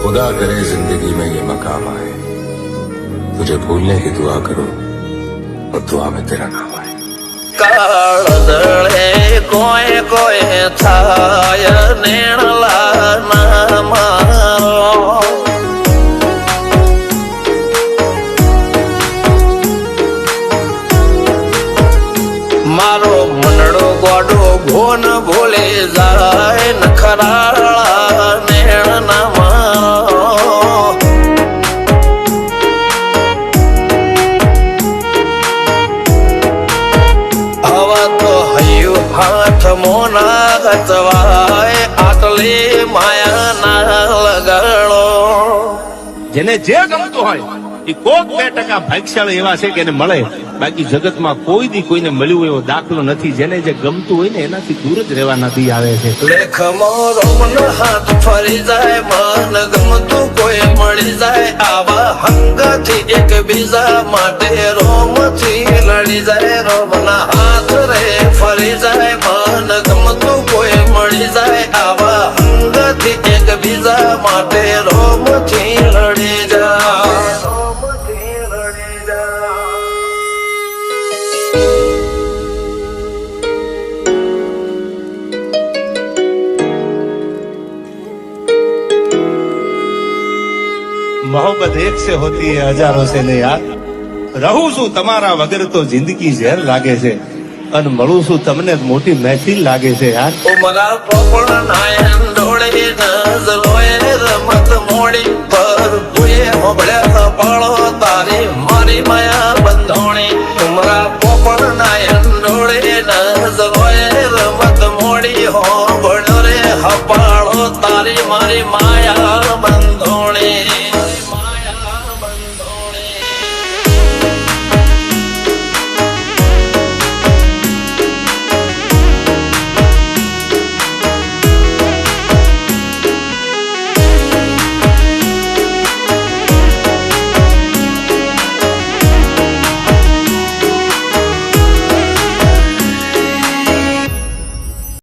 खुदा करे जिंदगी में ये मकाम आए, तुझे भूलने की दुआ करो और दुआ में तेरा नाम आए। કાળદળે કોઈ કોઈ થાય નેણલા ના મારો મારો મનડો ગોડો ભોન ભૂલે જાય નખરાળા નેણ ના મારો હાથ મોના ગતવાય આટલી માયા ના લગાડો જેને જે ગમતું હોય એ કોક 2% ભાગ્યશાળી એવા છે કે એને મળે, બાકી જગતમાં કોઈ દી કોઈને મળ્યું એવો દાખલો નથી. જેને જે ગમતું હોય ને એનાથી દૂર જ રહેવા નથી આવે છે. લેખમો રોમન હાથ ફરી જાય, મન ગમતું કોઈ મળી જાય, આવા હંગથી એકબીજા માટે રોમથી લડી જાય. રોમના હાથ રે ફરી જાય, મન ગમતું કોઈ મળી જાય, આવા હંગથી એકબીજા માટે રોમથી લડી જાય. मोहब्बत एक से होती है हजारों से नहीं यार. રહું છું તમારા વગર તો જિંદગી ઝેર લાગે છે, અને મળું છું તમને મોટી મહેફિલ લાગે છે યાર. ઉમરા પોપણ નાયન ડોળે નજરોએ રમત મોડી પર ભૂએ હોબળે પાળો તારી મારી માયા